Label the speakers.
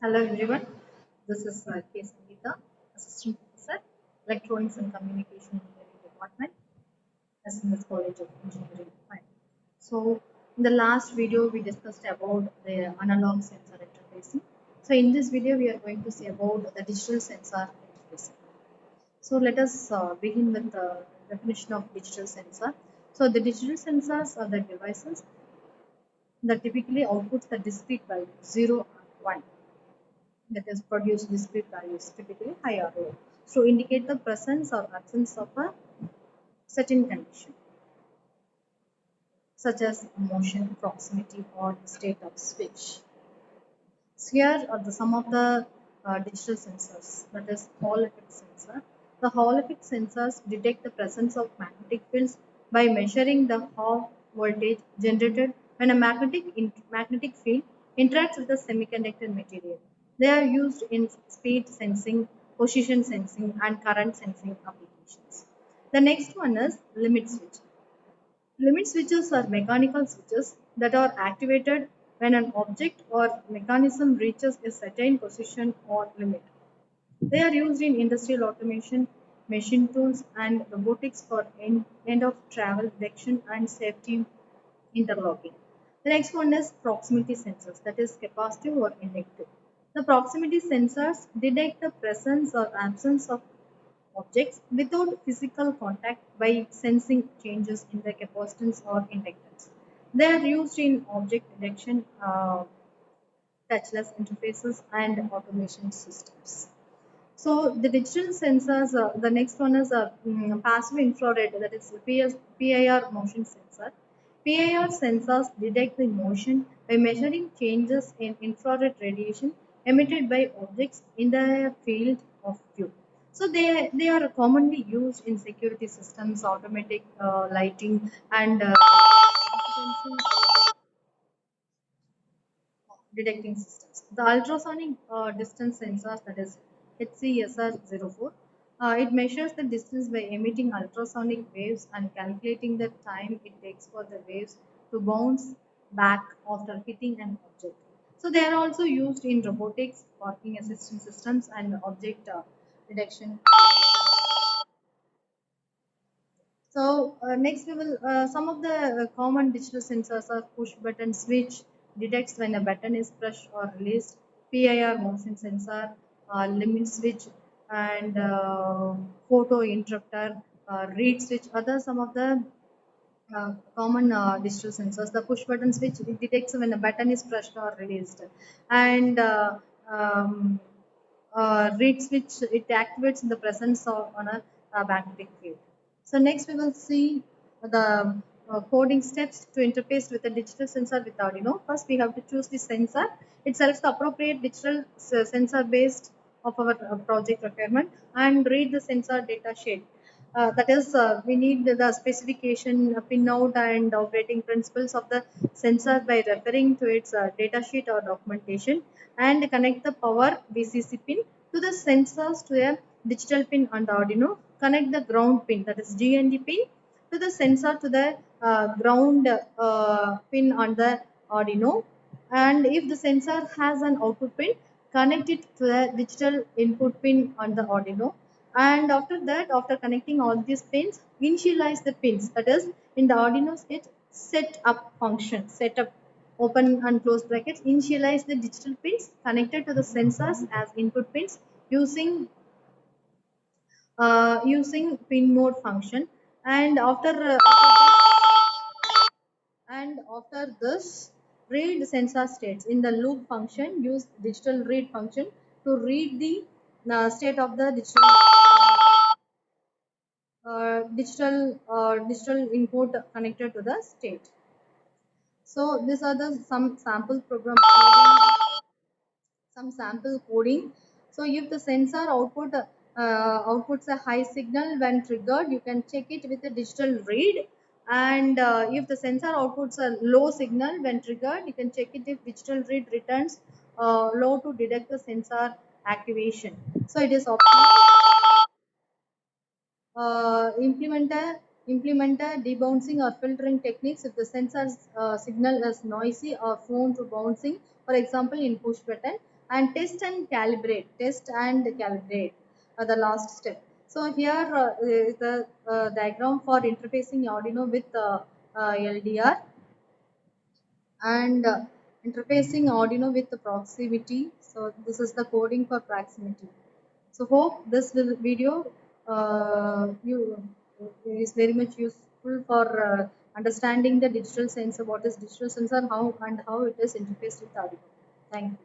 Speaker 1: Hello everyone, this is K. Sangeeta, Assistant Professor, Electronics and Communication Engineering Department, SMS College of Engineering. Fine. So, in the last video we discussed about the analog sensor interfacing. So, in this video we are going to see about the digital sensor interfacing. So, let us begin with the definition of digital sensor. So, the digital sensors are the devices that typically outputs the discrete value 0 and 1, that is produce discrete values, typically high or low, to indicate the presence or absence of a certain condition, such as motion, proximity, or state of switch. So here are some of the digital sensors, that is Hall effect sensor. The Hall effect sensors detect the presence of magnetic fields by measuring the Hall voltage generated when a magnetic field interacts with the semiconductor material. They are used in speed sensing, position sensing, and current sensing applications. The next one is limit switch. Limit switches are mechanical switches that are activated when an object or mechanism reaches a certain position or limit. They are used in industrial automation, machine tools, and robotics for end of travel detection and safety interlocking. The next one is proximity sensors, that is capacitive or inductive. The proximity sensors detect the presence or absence of objects without physical contact by sensing changes in the capacitance or inductance. They are used in object detection, touchless interfaces, and automation systems. So the digital sensors, the next one is a passive infrared, that is PIR motion sensor. PIR sensors detect the motion by measuring changes in infrared radiation emitted by objects in the field of view. So they are commonly used in security systems, automatic lighting, and detecting systems. The ultrasonic distance sensors, that is HCSR04, it measures the distance by emitting ultrasonic waves and calculating the time it takes for the waves to bounce back after hitting an object. So they are also used in robotics, parking assistance systems, and object detection. So next we will some of the common digital sensors are push button switch, detects when a button is pressed or released, PIR motion sensor, limit switch, and photo interrupter, read switch. Other some of the common digital sensors. The push button switch, it detects when a button is pressed or released, and um, read switch, it activates in the presence of on a magnetic field. So next we will see the coding steps to interface with a digital sensor with Arduino. First we have to choose the sensor. It selects the appropriate digital sensor based of our project requirement and read the sensor data sheet. That is, we need the specification, pinout, and operating principles of the sensor by referring to its data sheet or documentation, and connect the power VCC pin to the sensors to a digital pin on the Arduino. Connect the ground pin, that is GND pin, to the sensor to the ground pin on the Arduino. And if the sensor has an output pin, connect it to the digital input pin on the Arduino. And after that, after connecting all these pins, initialize the pins, that is in the Arduino set up function, setup, open and close brackets, initialize the digital pins connected to the sensors as input pins using using pin mode function. And after this, read sensor states in the loop function. Use digital read function to read the state of the digital input connected to the state. So these are the some sample program coding, some sample coding. So if the sensor outputs a high signal when triggered, you can check it with a digital read. And if the sensor outputs a low signal when triggered, you can check it if digital read returns low to detect the sensor activation. So it is optional. Implement a debouncing or filtering techniques if the sensor signal is noisy or prone to bouncing, for example in push button, and test and calibrate are the last step. So here is the diagram for interfacing Arduino with LDR, and interfacing Arduino with the proximity. So this is the coding for proximity. So hope this video you is very much useful for understanding the digital sensor, what is digital sensor, how and how it is interfaced with Arduino. Thank you.